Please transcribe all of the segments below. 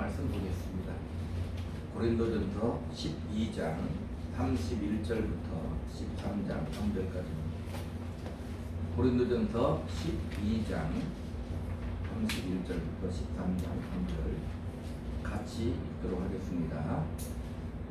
말씀 보겠습니다. 고린도전서 12장 31절부터 13장 3절까지입니다. 고린도전서 12장 31절부터 13장 3절 같이 읽도록 하겠습니다.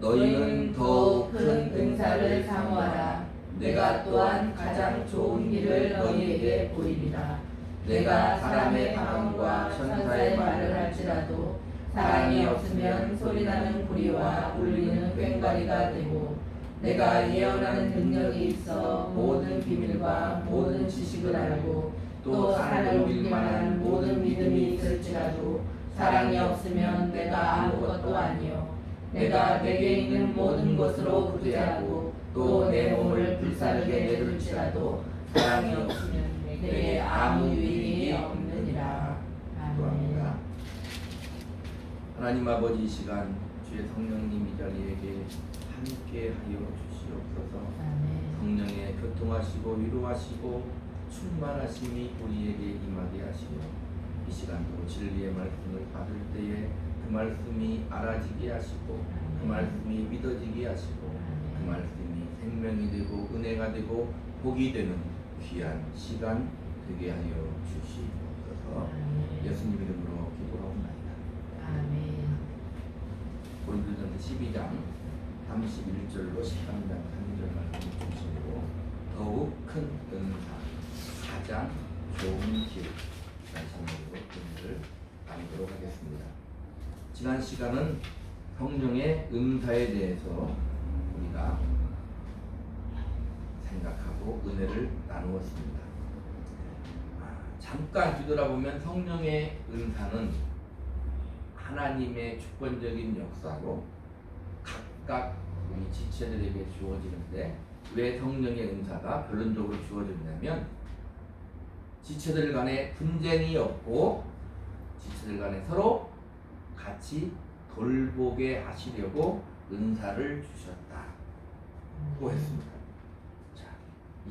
너희는 더욱 큰 은사를 사모하라. 내가 또한 가장 좋은 길을 너희에게 보이리라. 내가 사람의 방언과 천사의 말을 할지라도 사랑이 없으면 소리나는 구리와 울리는 꽹과리가 되고, 내가 예언하는 능력이 있어 모든 비밀과 모든 지식을 알고 또 산을 옮길 만한 모든 믿음이 있을지라도 사랑이 없으면 내가 아무것도 아니요. 내가 내게 있는 모든 것으로 부재하고 또 내 몸을 불사르게 내둘지라도 사랑이 없으면 내게 아무 유익이 없느니라. 기도합니다. 하나님 아버지, 이 시간 주의 성령님 이 자리에게 함께하여 주시옵소서. 성령의 교통하시고 위로하시고 충만하심이 우리에게 임하게 하시며, 이 시간도 진리의 말씀을 받을 때에 그 말씀이 알아지게 하시고 그 말씀이 믿어지게 하시고 그 말씀이 생명이 되고 은혜가 되고 복이 되는 귀한 시간 되게 하여 주시옵소서. 예수님 이름으로 기도하옵나이다. 아멘. 고린도전서 12장 31절로 13장 3절 말씀 중심으로 더욱 큰 은사, 가장 좋은 길 말씀으로 오늘 나누도록 하겠습니다. 지난 시간은 성령의 은사에 대해서 우리가 생각하고 은혜를 나누었습니다. 잠깐 뒤돌아보면 성령의 은사는 하나님의 주권적인 역사로 각각 우리 지체들에게 주어지는데, 왜 성령의 은사가 결론적으로 주어졌냐면 지체들 간에 분쟁이 없고 지체들 간에 서로 같이 돌보게 하시려고 은사를 주셨다고 했습니다. 자,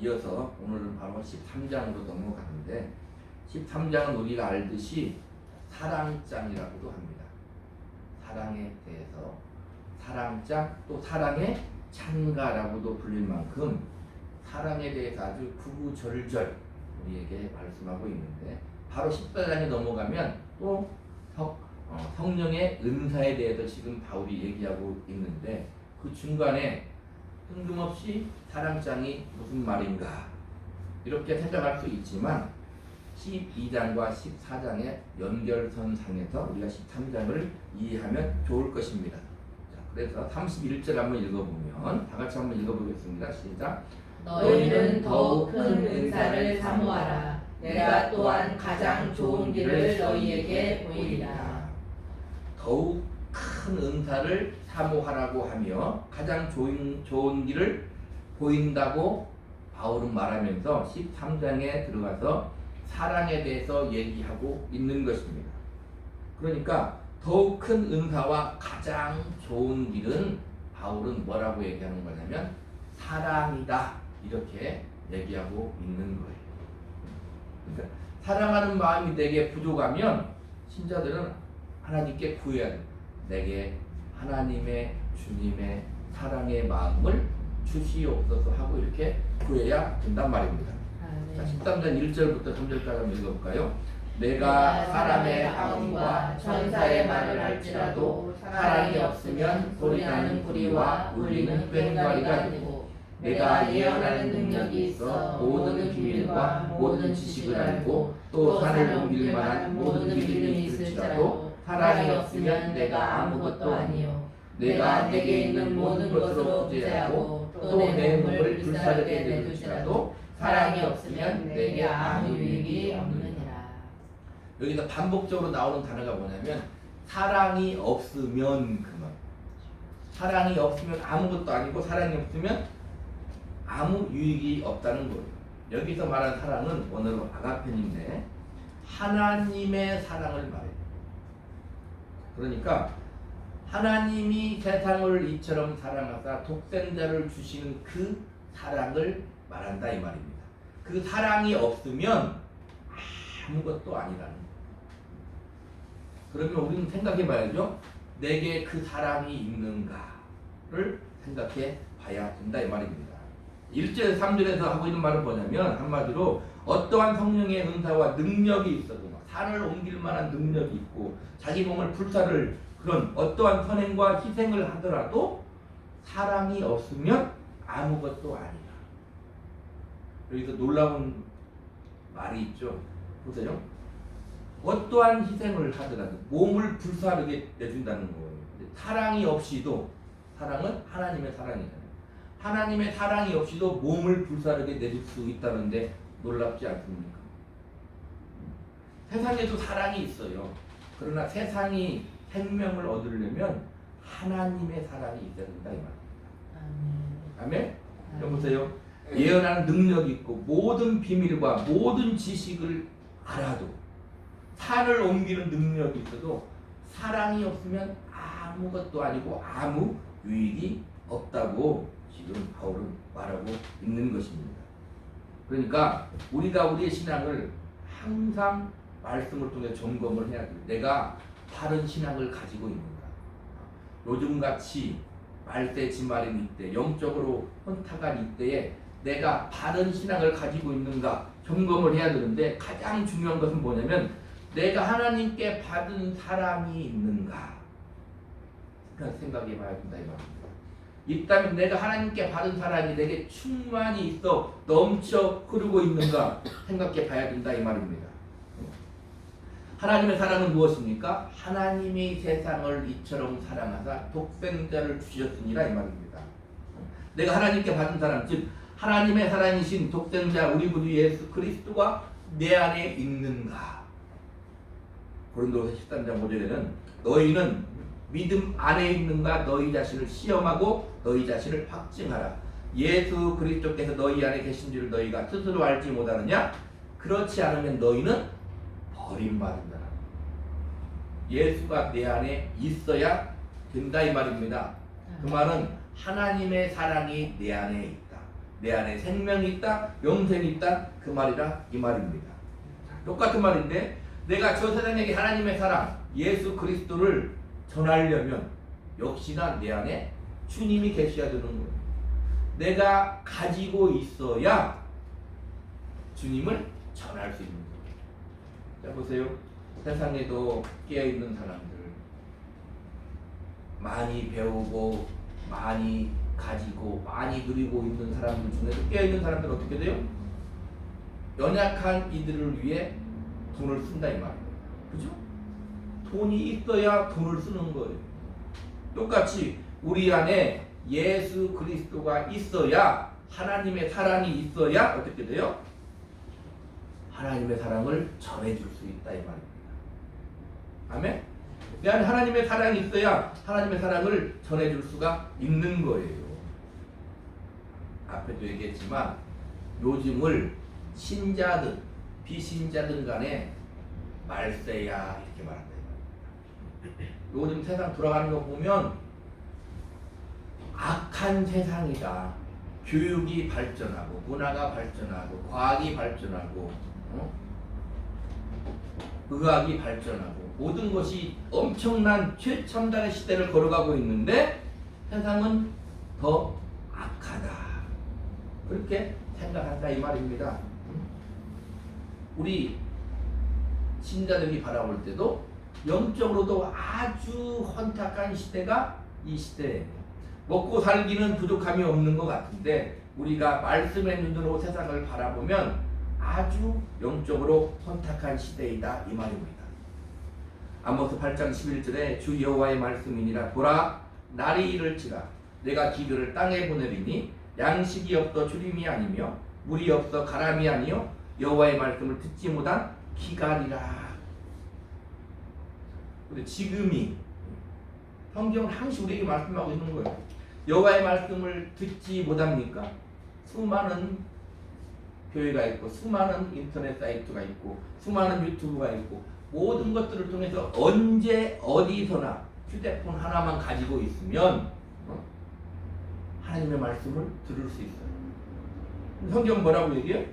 이어서 오늘은 바로 13장으로 넘어가는데, 13장은 우리가 알듯이 사랑장이라고도 합니다. 사랑에 대해서 사랑장, 또 사랑의 찬가라고도 불릴 만큼 사랑에 대해서 아주 구구절절 우리에게 말씀하고 있는데, 바로 14장에 넘어가면 또 성령의 은사에 대해서 지금 바울이 얘기하고 있는데, 그 중간에 뜬금없이 사랑장이 무슨 말인가 이렇게 생각할 수 있지만 12장과 14장의 연결선상에서 우리가 13장을 이해하면 좋을 것입니다. 자, 그래서 31절 한번 읽어보면, 다 같이 한번 읽어보겠습니다. 시작. 너희는 더욱 큰 은사를 사모하라. 내가 또한 가장 좋은 길을 너희에게 보이리라. 더욱 큰 은사를 사모하라고 하며 가장 좋은 길을 보인다고 바울은 말하면서 13장에 들어가서 사랑에 대해서 얘기하고 있는 것입니다. 그러니까 더욱 큰 은사와 가장 좋은 길은 바울은 뭐라고 얘기하는 거냐면 사랑이다, 이렇게 얘기하고 있는 거예요. 그러니까 사랑하는 마음이 내게 부족하면 신자들은 하나님께 구해야 돼. 내게 하나님의 주님의 사랑의 마음을 주시옵소서 하고 이렇게 구해야 된단 말입니다. 자, 13장 1절부터 3절까지 한번 읽어볼까요? 내가 사람의 방언과 천사의 말을 할지라도 사랑이 없으면 소리나는 구리와 울리는 꽹과리가 되고, 내가 예언하는 능력이 있어 모든 비밀과 모든 지식을 알고 또 산을 옮길 만한 모든 믿음이 있을지라도 사랑이 없으면 내가 아무것도 아니요. 내가 내게 있는 모든 것으로 부재하고 또 내 몸을 불사르게 내둘지라도 사랑이 없으면 내게 아무 유익이 없느니라. 여기서 반복적으로 나오는 단어가 뭐냐면 사랑이 없으면 그만. 사랑이 없으면 아무것도 아니고 사랑이 없으면 아무 유익이 없다는 거예요. 여기서 말하는 사랑은 원어로 아가페인데 하나님의 사랑을 말해요. 그러니까 하나님이 세상을 이처럼 사랑하사 독생자를 주시는 그 사랑을 말한다 이 말입니다. 그 사랑이 없으면 아무것도 아니라는 거예요. 그러면 우리는 생각해 봐야죠. 내게 그 사랑이 있는가를 생각해 봐야 된다 이 말입니다. 1절 3절에서 하고 있는 말은 뭐냐면 한마디로 어떠한 성령의 은사와 능력이 있어도 산을 옮길 만한 능력이 있고 자기 몸을 불사를 그런 어떠한 선행과 희생을 하더라도 사랑이 없으면 아무것도 아니다. 여기서 놀라운 말이 있죠. 보세요. 어떠한 희생을 하더라도 몸을 불사르게 내준다는 거예요. 사랑이 없이도 사랑은 하나님의 사랑이잖아요. 하나님의 사랑이 없이도 몸을 불사르게 내줄 수 있다는데 놀랍지 않습니까? 세상에도 사랑이 있어요. 그러나 세상이 생명을 얻으려면 하나님의 사랑이 있어야 된다 이 말입니다. 아멘? 여보세요. 예언하는 능력이 있고 모든 비밀과 모든 지식을 알아도 산을 옮기는 능력이 있어도 사랑이 없으면 아무것도 아니고 아무 유익이 없다고 지금 바울은 말하고 있는 것입니다. 그러니까 우리가 우리의 신앙을 항상 말씀을 통해 점검을 해야 돼요. 내가 바른 신앙을 가지고 있는가. 요즘같이 말대 지말인 이때, 영적으로 혼탁한 이때에 내가 바른 신앙을 가지고 있는가 점검을 해야 되는데 가장 중요한 것은 뭐냐면 내가 하나님께 받은 사랑이 있는가 생각해 봐야 된다 이 말입니다. 있다면 내가 하나님께 받은 사랑이 내게 충만히 있어 넘쳐 흐르고 있는가 생각해 봐야 된다 이 말입니다. 하나님의 사랑은 무엇입니까? 하나님이 세상을 이처럼 사랑하사 독생자를 주셨으니라 이 말입니다. 내가 하나님께 받은 사랑, 즉 하나님의 사랑이신 독생자 우리 구주 예수 그리스도가 내 안에 있는가? 고린도서 13장 5절에는 너희는 믿음 안에 있는가 너희 자신을 시험하고 너희 자신을 확증하라. 예수 그리스도께서 너희 안에 계신 줄 너희가 스스로 알지 못하느냐? 그렇지 않으면 너희는 버림받은 자라. 예수가 내 안에 있어야 된다 이 말입니다. 그 말은 하나님의 사랑이 내 안에 있다. 내 안에 생명이 있다. 영생이 있다. 그 말이라 이 말입니다. 똑같은 말인데 내가 저 세상에게 하나님의 사랑 예수 그리스도를 전하려면 역시나 내 안에 주님이 계셔야 되는 거예요. 내가 가지고 있어야 주님을 전할 수 있는 거예요. 자 보세요. 세상에도 깨어있는 사람들 많이 배우고 많이 가지고 많이 누리고 있는 사람들 중에도 깨어있는 사람들은 어떻게 돼요? 연약한 이들을 위해 돈을 쓴다 이 말이에요. 그죠? 돈이 있어야 돈을 쓰는 거예요. 똑같이 우리 안에 예수 그리스도가 있어야 하나님의 사랑이 있어야 어떻게 돼요? 하나님의 사랑을 전해줄 수 있다 이 말입니다. 아멘? 내 안에 하나님의 사랑이 있어야 하나님의 사랑을 전해줄 수가 있는 거예요. 앞에도 얘기했지만 요즘을 신자든 비신자든 간에 말세야 이렇게 말한다. 요즘 세상 돌아가는 거 보면 악한 세상이다. 교육이 발전하고 문화가 발전하고 과학이 발전하고 의학이 발전하고 모든 것이 엄청난 최첨단의 시대를 걸어가고 있는데 세상은 더 악하다. 그렇게 생각한다 이 말입니다. 우리 신자들이 바라볼 때도 영적으로도 아주 혼탁한 시대가 이 시대예요. 먹고 살기는 부족함이 없는 것 같은데 우리가 말씀의 눈으로 세상을 바라보면 아주 영적으로 혼탁한 시대이다 이 말입니다. 아모스 8장 11절에 주 여호와의 말씀이니라 보라 날이 이를지라 내가 기근을 땅에 보내리니 양식이 없어 주림이 아니며 물이 없어 가람이 아니요 여호와의 말씀을 듣지 못한 기간이라. 근데 지금이 성경은 항상 우리에게 말씀하고 있는 거예요. 여호와의 말씀을 듣지 못합니까? 수많은 교회가 있고 수많은 인터넷 사이트가 있고 수많은 유튜브가 있고 모든 것들을 통해서 언제 어디서나 휴대폰 하나만 가지고 있으면 하나님의 말씀을 들을 수 있어요. 성경 뭐라고 얘기해요?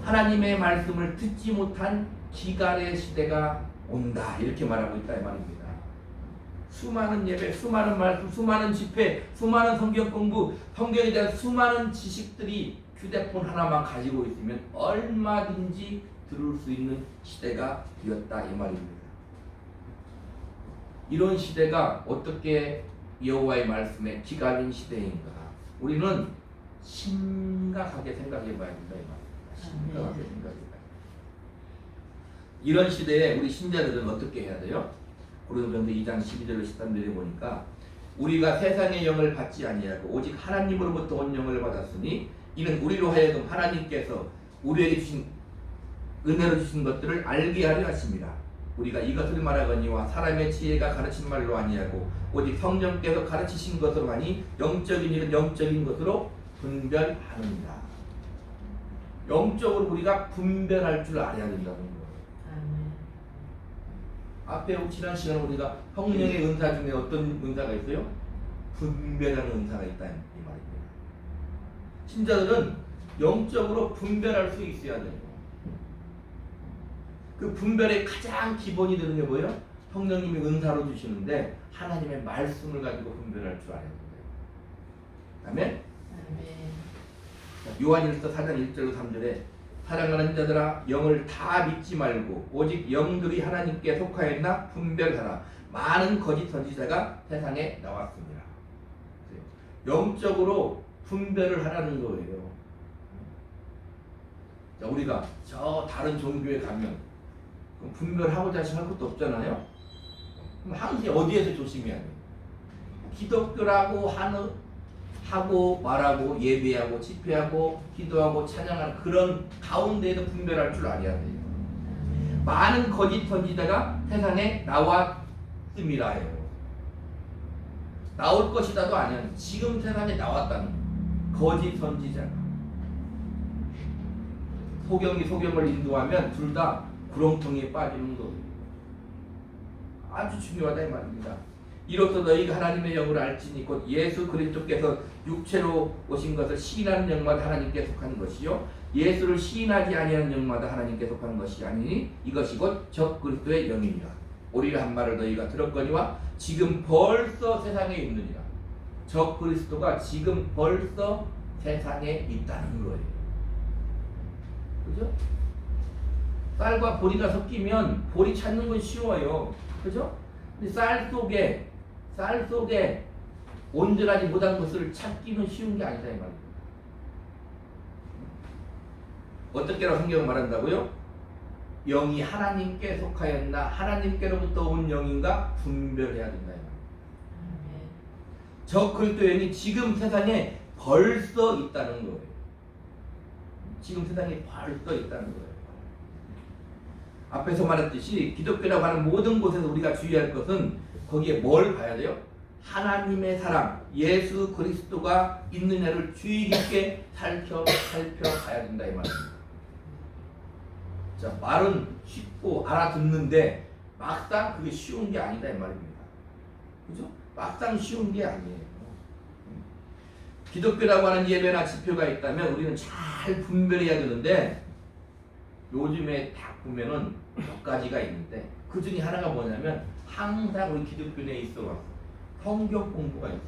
하나님의 말씀을 듣지 못한 기갈의 시대가 온다 이렇게 말하고 있다 이 말입니다. 수많은 예배, 수많은 말씀, 수많은 집회, 수많은 성경 공부, 성경에 대한 수많은 지식들이 휴대폰 하나만 가지고 있으면 얼마든지 들을 수 있는 시대가 되었다 이 말입니다. 이런 시대가 어떻게 여호와의 말씀에 기가진 시대인가? 우리는 심각하게 생각해 봐야 된다 이 말입니다. 심각하게 생각해 봐야 된다. 이런 시대에 우리 신자들은 어떻게 해야 돼요? 고린도전서 2장 12절로 13절에 보니까 우리가 세상의 영을 받지 아니하고 오직 하나님으로부터 온 영을 받았으니 이는 우리로 하여금 하나님께서 우리에게 주신 은혜로 주신 것들을 알게 하려 하심이라. 우리가 이것을 말하거니와 사람의 지혜가 가르친 말로 아니하고 오직 성령께서 가르치신 것으로 하니 영적인 일은 영적인 것으로 분별하느니라. 영적으로 우리가 분별할 줄 알아야 된다는 거예요. 앞에 지난 시간에 우리가 성령의 은사 중에 어떤 은사가 있어요? 분별하는 은사가 있다 이 말입니다. 신자들은 영적으로 분별할 수 있어야 돼요. 그 분별의 가장 기본이 되는 게 뭐예요? 성령님이 은사로 주시는데 하나님의 말씀을 가지고 분별할 줄 알아야 돼요. 아멘? 요한일서 4장 1절로 3절에 사랑하는 자들아 영을 다 믿지 말고 오직 영들이 하나님께 속하였나 분별하라. 많은 거짓 선지자가 세상에 나왔습니다. 영적으로 분별을 하라는 거예요. 자, 우리가 저 다른 종교에 가면 분별하고자 할 것도 없잖아요. 그럼 항상 어디에서 조심해야 돼요? 기독교라고 하고 말하고 예배하고 집회하고 기도하고 찬양하는 그런 가운데에도 분별할 줄 알아야 돼요. 많은 거짓 선지자가 세상에 나왔음이라요. 나올 것이다도 아니야. 지금 세상에 나왔다는 거짓 선지자가. 소경이 소경을 인도하면 둘 다 구렁텅이에 빠지는 거예요. 아주 중요하다 이 말입니다. 이로써 너희가 하나님의 영을 알지니 곧 예수 그리스도께서 육체로 오신 것을 시인하는 영마다 하나님께 속하는 것이요 예수를 시인하지 아니하는 영마다 하나님께 속하는 것이 아니니 이것이 곧 적 그리스도의 영이니라. 오리라 한 말을 너희가 들었거니와 지금 벌써 세상에 있느니라. 적 그리스도가 지금 벌써 세상에 있다는 거예요. 그죠? 쌀과 보리가 섞이면 보리 찾는 건 쉬워요. 그죠? 근데 쌀 속에 온전하지 못한 것을 찾기는 쉬운 게 아니다 이 말입니다. 어떻게라고 성경은 말한다고요? 영이 하나님께 속하였나 하나님께로부터 온 영인가 분별해야 된다 이 말입니다. 저 그리스도의 영이 지금 세상에 벌써 있다는 거예요. 지금 세상에 벌써 있다는 거예요. 앞에서 말했듯이 기독교라고 하는 모든 곳에서 우리가 주의할 것은 거기에 뭘 봐야 돼요? 하나님의 사랑, 예수 그리스도가 있느냐를 주의 깊게 살펴봐야 된다 이 말입니다. 자, 말은 쉽고 알아듣는데 막상 그게 쉬운 게 아니다 이 말입니다. 그죠? 막상 쉬운 게 아니에요. 기독교라고 하는 예배나 지표가 있다면 우리는 잘 분별해야 되는데 요즘에 딱 보면은 몇 가지가 있는데 그 중에 하나가 뭐냐면 항상 우리 기독교 내에 있어 성경 공부가 있어요.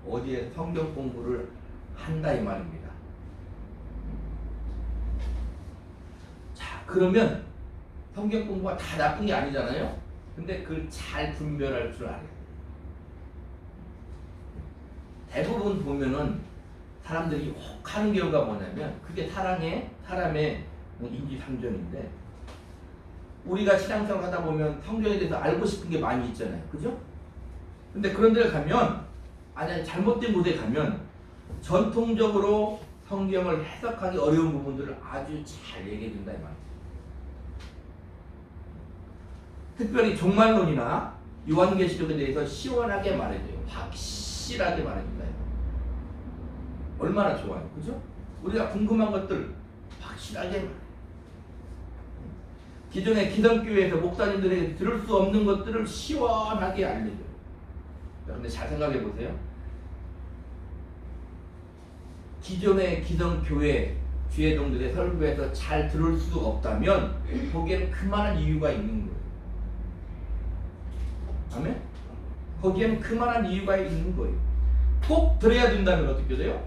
어디에 성경 공부를 한다 이 말입니다. 자, 그러면 성경 공부가 다 나쁜 게 아니잖아요. 근데 그걸 잘 분별할 줄 알아요. 대부분 보면은 사람들이 혹하는 경우가 뭐냐면 그게 사람의 인지상정인데 우리가 신앙생활 하다 보면 성경에 대해서 알고 싶은 게 많이 있잖아요. 그죠? 근데 그런 데를 가면 아니 잘못된 곳에 가면 전통적으로 성경을 해석하기 어려운 부분들을 아주 잘 얘기해 준다 이 말이에요. 특별히 종말론이나 요한계시록에 대해서 시원하게 말해줘요. 확실하게 말해준다. 얼마나 좋아요. 그죠? 우리가 궁금한 것들 확실하게 말해요. 기존의 기성교회에서 목사님들에게 들을 수 없는 것들을 시원하게 알려줘요. 근데 잘 생각해 보세요. 기존의 기성교회 주의 동들의 설교에서 잘 들을 수 없다면 거기에는 그만한 이유가 있는 거예요. 아멘? 거기에는 그만한 이유가 있는 거예요. 꼭 들어야 된다면 어떻게 돼요?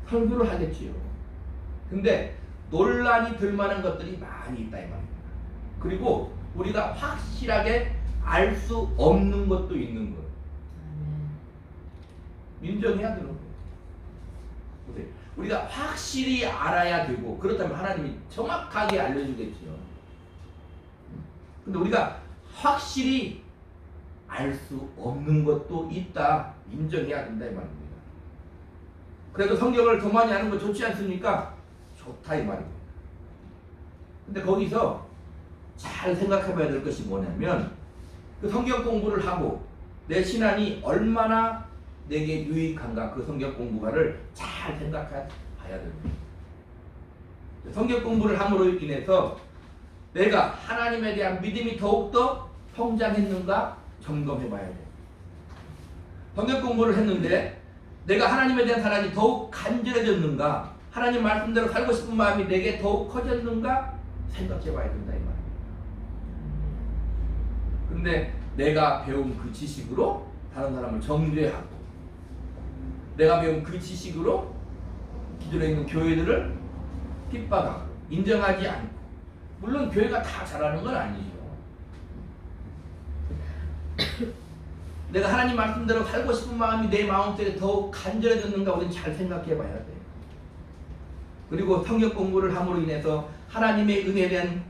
설교를 하겠지요. 근데 논란이 될 만한 것들이 많이 있다 이 말입니다. 그리고 우리가 확실하게 알 수 없는 것도 있는 거예요. 인정해야 되는 거예요. 보세요. 우리가 확실히 알아야 되고 그렇다면 하나님이 정확하게 알려주겠지요. 근데 우리가 확실히 알 수 없는 것도 있다. 인정해야 된다 이 말입니다. 그래도 성경을 더 많이 아는 거 좋지 않습니까? 좋다 이 말입니다. 근데 거기서 잘 생각해 봐야 될 것이 뭐냐면 그 성경 공부를 하고 내 신앙이 얼마나 내게 유익한가 그 성경 공부가를 잘 생각해 봐야 됩니다. 성경 공부를 함으로 인해서 내가 하나님에 대한 믿음이 더욱더 성장했는가 점검해 봐야 돼요. 성경 공부를 했는데 내가 하나님에 대한 사랑이 더욱 간절해졌는가, 하나님 말씀대로 살고 싶은 마음이 내게 더욱 커졌는가 생각해 봐야 된다 이 말이에요. 근데 내가 배운 그 지식으로 다른 사람을 정죄하고 내가 배운 그 지식으로 기존에 있는 교회들을 핍박하고 인정하지 않고, 물론 교회가 다 잘하는 건 아니죠. 내가 하나님 말씀대로 살고 싶은 마음이 내 마음속에 더욱 간절해졌는가 우리는 잘 생각해 봐야 돼요. 그리고 성경 공부를 함으로 인해서 하나님의 은혜에 대한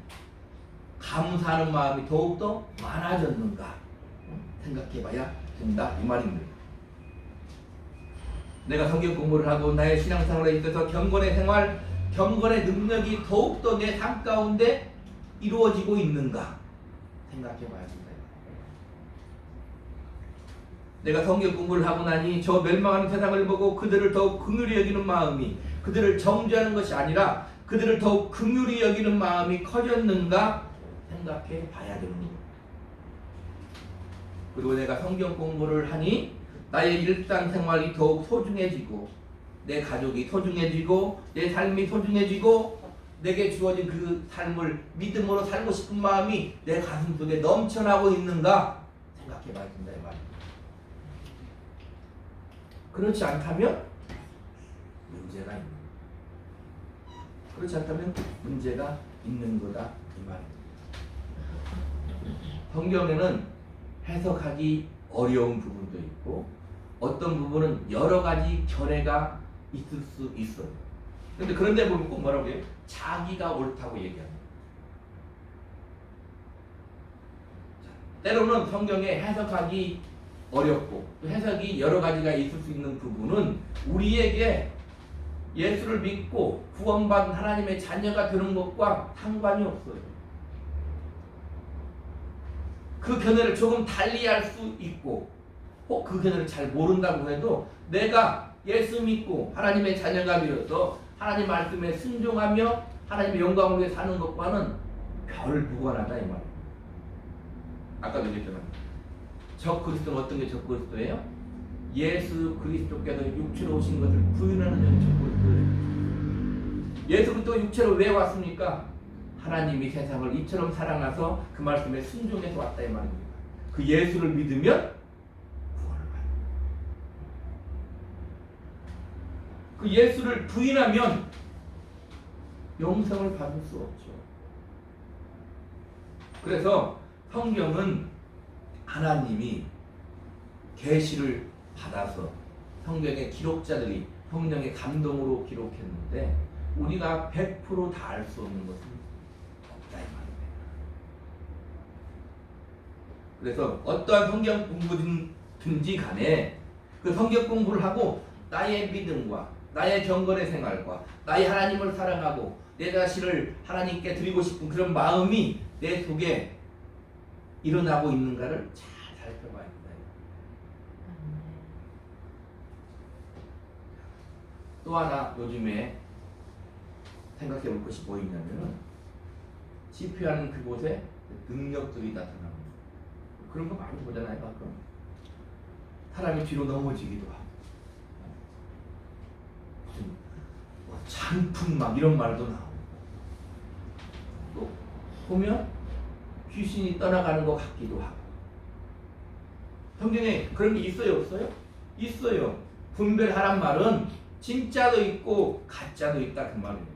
감사하는 마음이 더욱더 많아졌는가 생각해 봐야 된다 이 말입니다. 내가 성경 공부를 하고 나의 신앙생활에 있어서 경건의 생활, 경건의 능력이 더욱더 내 삶 가운데 이루어지고 있는가 생각해 봐야 된다. 내가 성경 공부를 하고 나니 저 멸망하는 세상을 보고 그들을 더욱 긍휼히 여기는 마음이, 그들을 정죄하는 것이 아니라 그들을 더욱 긍휼히 여기는 마음이 커졌는가 생각해 봐야 됩니다. 그리고 내가 성경 공부를 하니 나의 일상생활이 더욱 소중해지고 내 가족이 소중해지고 내 삶이 소중해지고 내게 주어진 그 삶을 믿음으로 살고 싶은 마음이 내 가슴속에 넘쳐나고 있는가 생각해 봐야 된다 이 말입니다. 그렇지 않다면 문제가 있는 거다. 그렇지 않다면 문제가 있는 거다 이 말입니다. 성경에는 해석하기 어려운 부분도 있고 어떤 부분은 여러 가지 견해가 있을 수 있어요. 근데 그런 데 보면 꼭 뭐라고 해요? 자기가 옳다고 얘기합니다. 때로는 성경에 해석하기 어렵고 또 해석이 여러 가지가 있을 수 있는 부분은 우리에게 예수를 믿고 구원받은 하나님의 자녀가 되는 것과 상관이 없어요. 그 견해를 조금 달리 할 수 있고 혹 그 견해를 잘 모른다고 해도 내가 예수 믿고 하나님의 자녀가 되어서 하나님 말씀에 순종하며 하나님의 영광을 위해 사는 것과는 별 무관하다 이 말이에요. 아까도 얘기했잖아요. 적 그리스도는 어떤 게 적 그리스도예요? 예수 그리스도께서 육체로 오신 것을 부인하는 자는 적 그리스도예요. 예수 그리스도가 육체로 왜 왔습니까? 하나님이 세상을 이처럼 사랑하서 그 말씀에 순종해서 왔다 이 말입니다. 그 예수를 믿으면 구원을 받는. 그 예수를 부인하면 영생을 받을 수 없죠. 그래서 성경은 하나님이 계시를 받아서 성경의 기록자들이 성령의 감동으로 기록했는데 우리가 100% 다 알 수 없는 것은 없다 이 말입니다. 그래서 어떠한 성경 공부든지 간에 그 성경 공부를 하고 나의 믿음과 나의 경건의 생활과 나의 하나님을 사랑하고 내 자신을 하나님께 드리고 싶은 그런 마음이 내 속에 일어나고 있는가를 잘 살펴봐야 된다. 또 하나 요즘에 생각해 볼 것이 뭐 있냐면 집회하는 그곳에 능력들이 나타납니다. 그런 거 많이 보잖아요. 가끔 사람이 뒤로 넘어지기도 하고 무슨 잔풍 막 이런 말도 나오고, 또 보면 귀신이 떠나가는 것 같기도 하고. 성경에 그런 게 있어요, 없어요? 있어요. 분별하란 말은 진짜도 있고 가짜도 있다 그 말이에요.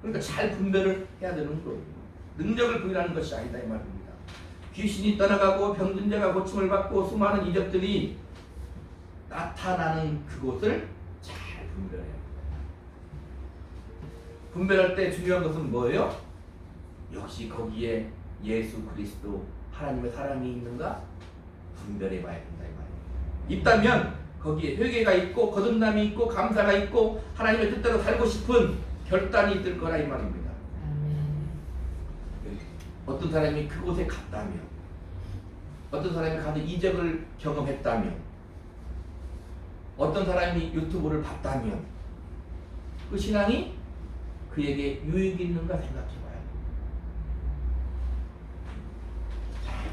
그러니까 잘 분별을 해야 되는 거예요. 능력을 부인하는 것이 아니다 이 말입니다. 귀신이 떠나가고 병든 자가 고침을 받고 수많은 이적들이 나타나는 그곳을 잘 분별해야 합니다. 분별할 때 중요한 것은 뭐예요? 역시 거기에 예수 그리스도 하나님의 사랑이 있는가 분별해 봐야 된다 이 말입니다. 있다면 거기에 회개가 있고 거듭남이 있고 감사가 있고 하나님의 뜻대로 살고 싶은 결단이 있을 거라 이 말입니다. 어떤 사람이 그곳에 갔다면, 어떤 사람이 가서 이적을 경험했다면, 어떤 사람이 유튜브를 봤다면 그 신앙이 그에게 유익이 있는가 생각해봐야 돼요.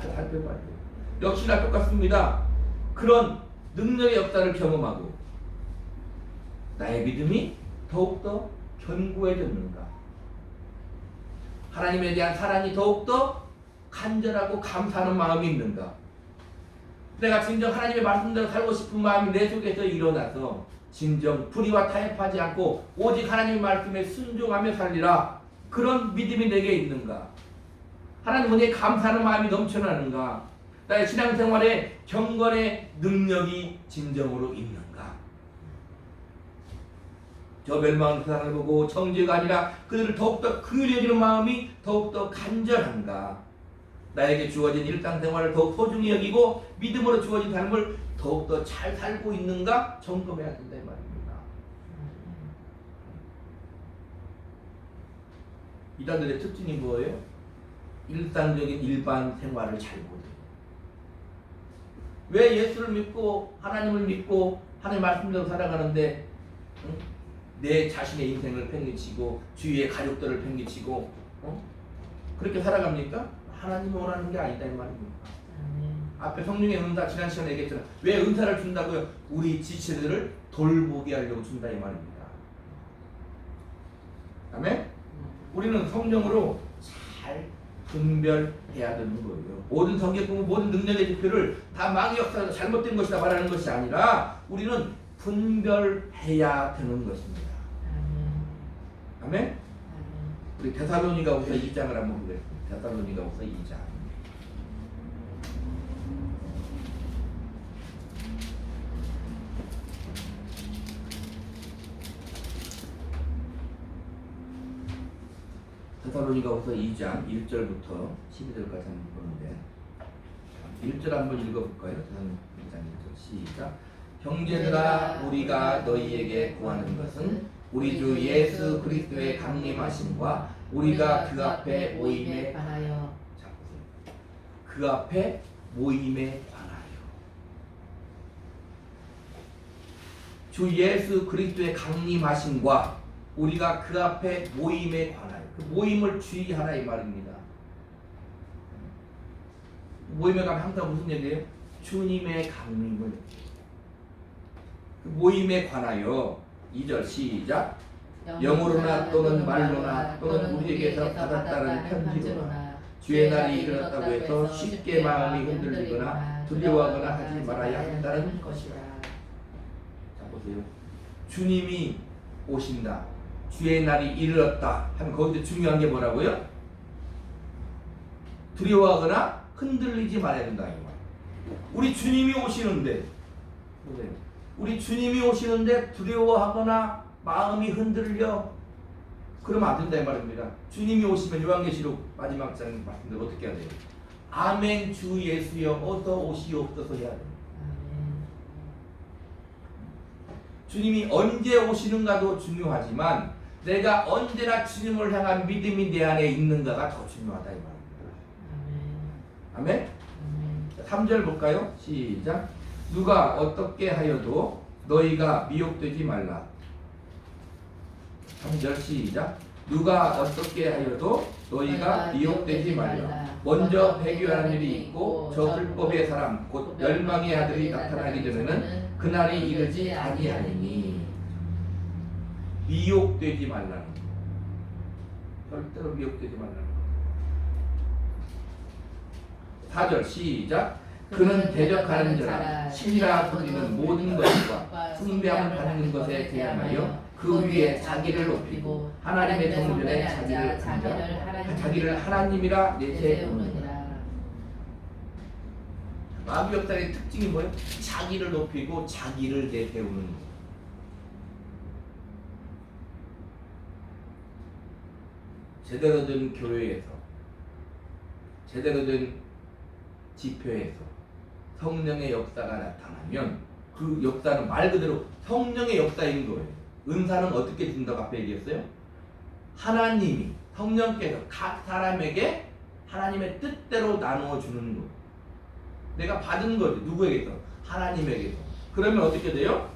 잘 살펴봐야 돼요. 역시나 똑같습니다. 그런 능력의 역사를 경험하고 나의 믿음이 더욱더 견고해졌는가, 하나님에 대한 사랑이 더욱더 간절하고 감사하는 마음이 있는가, 내가 진정 하나님의 말씀대로 살고 싶은 마음이 내 속에서 일어나서 진정 불의와 타협하지 않고 오직 하나님의 말씀에 순종하며 살리라, 그런 믿음이 내게 있는가, 하나님 은혜에 감사하는 마음이 넘쳐나는가, 나의 신앙생활에 경건의 능력이 진정으로 있는가, 저 멸망한 세상을 보고 정죄가 아니라 그들을 더욱더 긍휼히 여기는 마음이 더욱더 간절한가, 나에게 주어진 일상생활을 더욱 소중히 여기고 믿음으로 주어진 삶을 더욱더 잘 살고 있는가 점검해야 된다 이 말입니다. 이단들의 특징이 뭐예요? 일상적인 일반 생활을 잘 못해요. 왜 예수를 믿고 하나님을 믿고 하나님 말씀대로 살아가는데 내 자신의 인생을 팽개치고 주위의 가족들을 팽개치고 그렇게 살아갑니까? 하나님이 원하는 게 아니다 이 말입니다. 앞에 성령의 은사 지난 시간에 얘기했잖아요. 왜 은사를 준다고요? 우리 지체들을 돌보게 하려고 준다 이 말입니다. 아멘? 우리는 성령으로 잘 분별해야 되는 거예요. 모든 성경 공부, 모든 능력의 지표를 다 마귀 역사가 잘못된 것이다 말하는 것이 아니라 우리는 분별해야 되는 것입니다. 아멘? 우리 데살로니가후서 2장을 한번 보겠습니다. 데살로니가후서 2장. 데살로니가후서 2장 1절부터 12절까지 한번 보는데 1절 한번 읽어볼까요? 2장 1절 시작. 형제들아 우리가 너희에게 구하는 것은 우리 주 예수 그리스도의 강림하심과 우리가 그 앞에 모임에 관하여. 자 보세요. 그 앞에 모임에 관하여. 주 예수 그리스도의 강림하심과 우리가 그 앞에 모임에 관하여. 그 모임을 주의하라 이 말입니다. 모임에 가면 항상 무슨 얘기예요? 주님의 강림을. 그 모임에 관하여 2절 시작. 영으로나 또는 말로나 또는 우리에게서 받았다는 편지로나 주의 날이 이르렀다고 해서 쉽게 마음이 흔들리거나 두려워하거나 하지 말아야 한다는 것이라. 자 보세요. 주님이 오신다, 주의 날이 이르렀다 하면 거기서 중요한 게 뭐라고요? 두려워하거나 흔들리지 말아야 된다 이 말. 우리 주님이 오시는데 보세요. 우리 주님이 오시는데 두려워하거나 마음이 흔들려 그러면 안 된다 이 말입니다. 주님이 오시면 요한계시록 마지막 장 말씀대로 어떻게 해야 돼요? 아멘 주 예수여 어서 오시옵소서 해야 돼요. 주님이 언제 오시는가도 중요하지만 내가 언제나 주님을 향한 믿음이 내 안에 있는가가 더 중요하다 이 말입니다. 아멘? 3절 볼까요? 시작. 누가 어떻게 하여도 너희가 미혹되지 말라. 3절 시작. 누가 어떻게 하여도 너희가 미혹되지 말라. 먼저 배교하는 일이 있고 저 불법의 사람 곧 멸망의 아들이 나타나기 전에는 그날이 이르지 아니하리니. 미혹되지 말라는 거. 절대로 미혹되지 말라는 거. 4절 시작. 그는 대적하는 자라 신이라 불리는 모든 것과 숭배함을 받는 것에 대하여 그 위에 자기를 높이고 하나님의 정전에 자기를 하나님이라 내세우느니라. 마귀 역사의 특징이 뭐예요? 자기를 높이고 자기를 내세우는 거. 제대로 된 교회에서, 제대로 된 지표에서 성령의 역사가 나타나면 그 역사는 말 그대로 성령의 역사인 거예요. 은사는 어떻게 준다고 앞에 얘기했어요? 하나님이, 성령께서 각 사람에게 하나님의 뜻대로 나누어 주는 거예요. 내가 받은 거지. 누구에게서? 하나님에게서. 그러면 어떻게 돼요?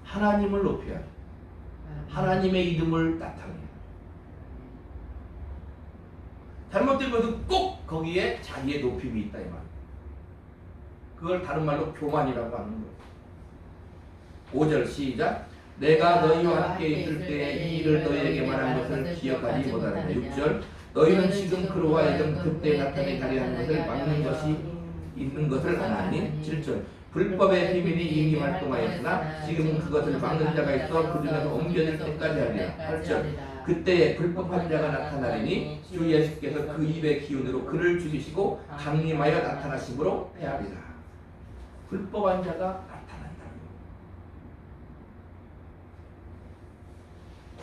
하나님을 높여야 돼. 하나님의 이름을 나타내야 돼. 잘못된 것은 꼭 거기에 자기의 높임이 있다 이 말이에요. 그걸 다른 말로 교만이라고 하는 거예요. 5절 시작. 내가 너희와 함께 있을 때 이 일을 너희에게 말한 것을 기억하지 못하는데. 6절 너희는 지금 그로와 예전 그때 나타내 가려 하는 것을 막는 것이 있는 것을 아나니. 7절 불법의 비밀이 이미 활동하였으나 지금은 그것을 막는 자가 있어 그 중에서 옮겨질 때까지 하리라. 8절 그때 불법한 자가 나타나리니 주 예수께서 그 입의 기운으로 그를 죽이시고 강림하여 나타나심으로 해하리라. 불법한 자가 나타난다.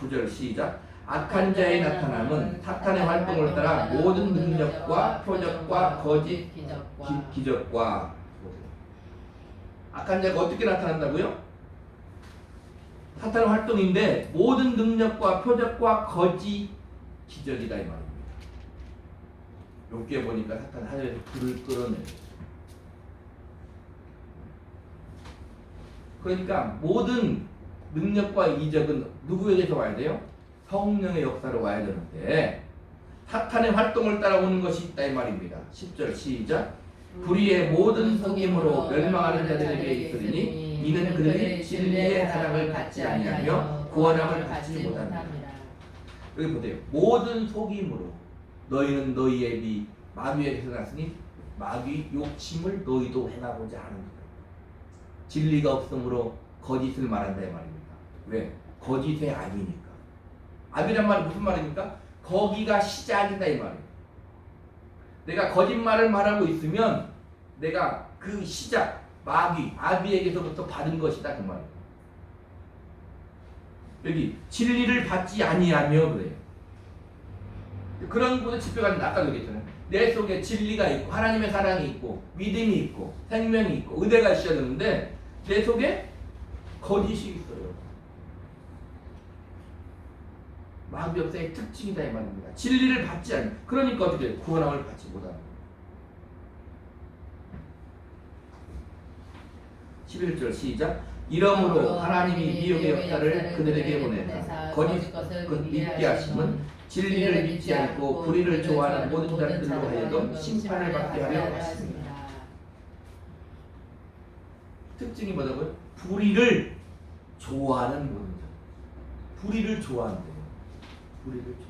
9절 시작. 악한 자의 나타남은 사탄의 활동을 따라 모든 능력과 표적과 거짓 기적과. 악한 자가 어떻게 나타난다고요? 사탄의 활동인데 모든 능력과 표적과 거짓 기적이다 이 말입니다. 여기에 보니까 사탄 하늘에서 불을 끌어내요. 그러니까 모든 능력과 이적은 누구에게서 와야 돼요? 성령의 역사로 와야 되는데 사탄의 활동을 따라오는 것이 있다 이 말입니다. 10절 시작. 불의의 모든 속임으로 멸망하는 자들에게 있으리니 이는 그들이 진리의 사랑을 받지 아니하며 구원함을 받지 못합니다. 여기 보세요. 모든 속임으로 너희는 너희의 비 마귀에게서 났으니 마귀 욕심을 너희도 행하고자 하는 거예요. 진리가 없으므로 거짓을 말한다 이 말입니다. 왜? 거짓의 압이니까. 압이란 말은 무슨 말입니까? 거기가 시작이다 이 말이에요. 내가 거짓말을 말하고 있으면 내가 그 시작 마귀, 아비에게서부터 받은 것이다 그 말이에요. 여기 진리를 받지 아니하며 그래요. 그런 곳에 집회가 아까 얘기했잖아요. 내 속에 진리가 있고 하나님의 사랑이 있고 믿음이 있고 생명이 있고 의대가 있어야 되는데 내 속에 거짓이 있어요. 마귀 역사의 특징이다 이 말입니다. 진리를 받지 않는. 그러니까 어떻게 돼요? 구원함을 받지 못하는 거예요. 11절 시작. 이러므로 하나님이 미혹의 역사를 그들에게 보내사 거짓 것을 믿게 하심은 진리를 믿지 않고 불의를 좋아하는 모든 자들로 하여금 심판을 받게 하려 하십니다. 특징이 뭐라고요? 불의를 좋아하는 모든 자. 불의를 좋아한대요. 불의를 좋아.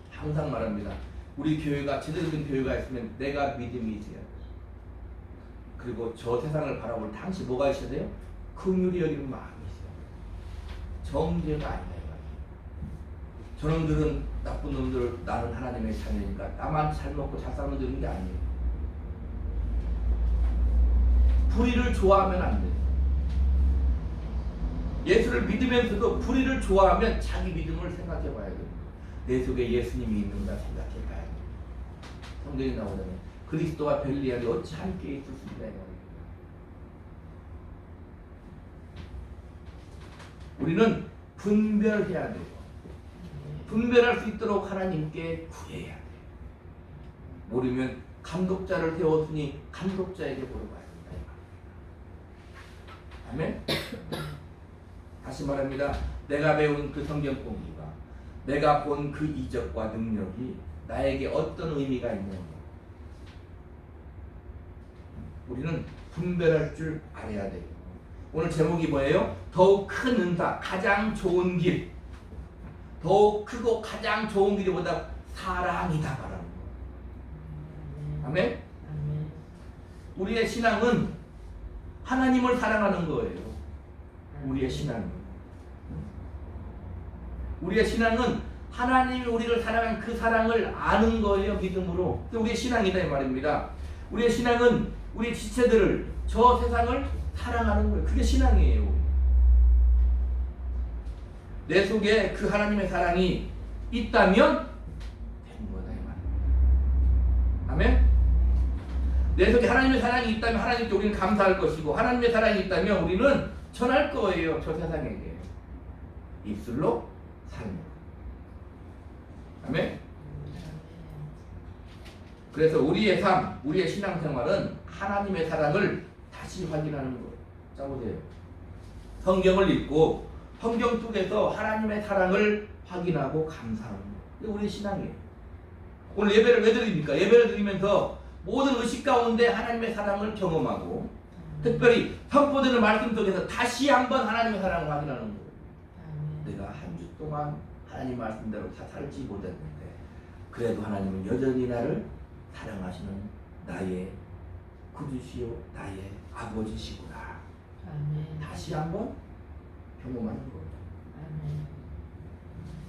항상 말합니다. 우리 교회가 제대로 된 교회가 있으면 내가 믿음이 있어야 돼. 그리고 저 세상을 바라볼 당시 뭐가 있어야 돼요? 긍휼히 여기는 마음이 있어야 돼요. 정죄가 아니다. 저놈들은 나쁜 놈들, 나는 하나님의 자녀니까 나만 잘 먹고 잘 살면 되는 게 아니에요. 불의를 좋아하면 안 돼요. 예수를 믿으면서도 불의를 좋아하면 자기 믿음을 생각해 봐야 돼요. 내 속에 예수님이 있는가 생각해 봐야 돼요. 성경에 나오잖아요. 그리스도와 벨리알이 어찌 함께 있을 수 있냐. 우리는 분별해야 돼요. 분별할 수 있도록 하나님께 구해야 돼요. 모르면 감독자를 세웠으니 감독자에게 물어봐야 된다. 아멘. 다시 말합니다. 내가 배운 그 성경 공부가 내가 본 그 이적과 능력이 나에게 어떤 의미가 있는가. 우리는 분별할 줄 알아야 돼요. 오늘 제목이 뭐예요? 더욱 큰 은사, 가장 좋은 길. 더욱 크고 가장 좋은 길이 뭐다? 사랑이다 말하는 거. 아멘? 아멘. 우리의 신앙은 하나님을 사랑하는 거예요. 우리의 신앙은. 우리의 신앙은 하나님이 우리를 사랑한 그 사랑을 아는 거예요. 믿음으로. 그게 우리의 신앙이다 이 말입니다. 우리의 신앙은 우리 지체들을, 저 세상을 사랑하는 거예요. 그게 신앙이에요. 내 속에 그 하나님의 사랑이 있다면 되는 거다 이 말이에요. 아멘? 내 속에 하나님의 사랑이 있다면 하나님께 우리는 감사할 것이고, 하나님의 사랑이 있다면 우리는 전할 거예요. 저 세상에게. 입술로, 삶으로. 아멘? 그래서 우리의 삶, 우리의 신앙생활은 하나님의 사랑을 다시 확인하는 거예요. 자 보세요. 성경을 읽고 성경 속에서 하나님의 사랑을 확인하고 감사하는 거예요. 이게 우리의 신앙이에요. 오늘 예배를 왜 드립니까? 예배를 드리면서 모든 의식 가운데 하나님의 사랑을 경험하고, 특별히 선포되는 말씀 속에서 다시 한번 하나님의 사랑을 확인하는 거예요. 내가 한 주 동안 하나님 말씀대로 다 살지 못했는데 그래도 하나님은 여전히 나를 사랑하시는 나의 구주시요 나의 아버지시구나. 아멘. 다시 한번 경험하는 거예요. 아멘.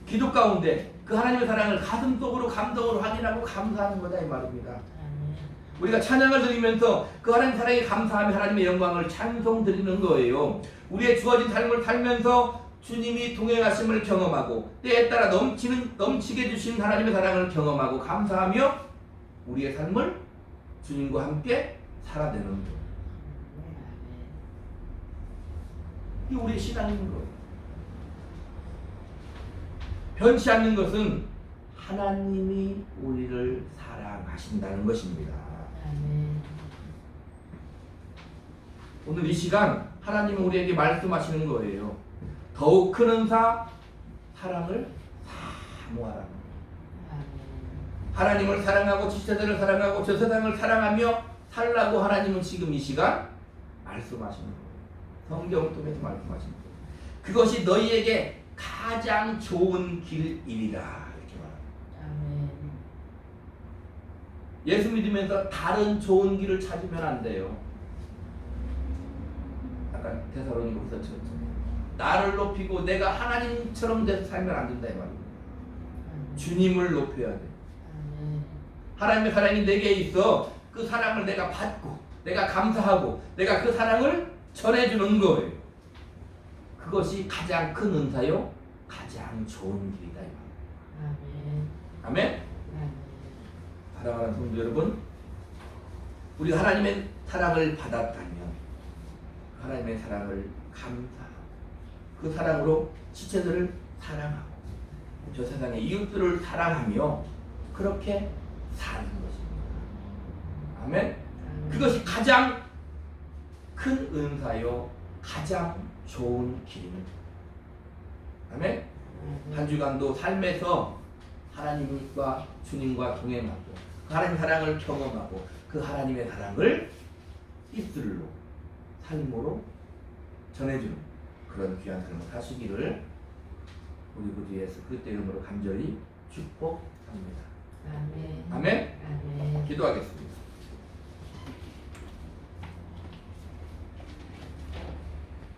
기도 가운데 그 하나님의 사랑을 가슴속으로 감동으로 확인하고 감사하는 거다 이 말입니다. 아멘. 우리가 찬양을 드리면서 그 하나님 사랑에 감사하며 하나님의 영광을 찬송 드리는 거예요. 우리의 주어진 삶을 살면서 주님이 동행하심을 경험하고 때에 따라 넘치게 주신 하나님의 사랑을 경험하고 감사하며 우리의 삶을 주님과 함께 살아내는 거예요. 이게 우리의 신앙인 거예요. 변치 않는 것은 하나님이 우리를 사랑하신다는 것입니다. 아멘. 오늘 이 시간 하나님은 우리에게 말씀하시는 거예요. 더욱 큰 은사, 사랑을 사모하라는 거예요. 하나님을 사랑하고 지체들을 사랑하고 저 세상을 사랑하며 살라고 하나님은 지금 이 시간 말씀하시는 거예요. 성경을 통해서 말씀하시는 거예요. 그것이 너희에게 가장 좋은 길이라 이렇게 말합니다. 아멘. 예수 믿으면서 다른 좋은 길을 찾으면 안 돼요. 아까 데살로니가서 쳤죠. 나를 높이고 내가 하나님처럼 돼서 살면 안 된다 이 말입니다. 주님을 높여야 돼. 아멘. 하나님의 사랑이 내게 있어. 그 사랑을 내가 받고 내가 감사하고 내가 그 사랑을 전해주는 거예요. 그것이 가장 큰 은사요, 가장 좋은 길이다 이 말입니다. 아멘. 아멘? 아멘. 사랑하는 성도 여러분, 우리가 하나님의 사랑을 받았다면 하나님의 사랑을 감사하고 그 사랑으로 지체들을 사랑하고 저 세상의 이웃들을 사랑하며 그렇게 사는 것입니다. 아멘? 그것이 가장 큰 은사요, 가장 좋은 길입니다. 아멘? 한 주간도 삶에서 하나님과 주님과 동행하고 그 하나님의 사랑을 경험하고 그 하나님의 사랑을 입술로, 삶으로 전해주는 그런 귀한 삶을 사시기를 우리 구주 예수 그리스도의 이름으로 간절히 축복합니다. 아멘. 아멘? 아멘. 기도하겠습니다.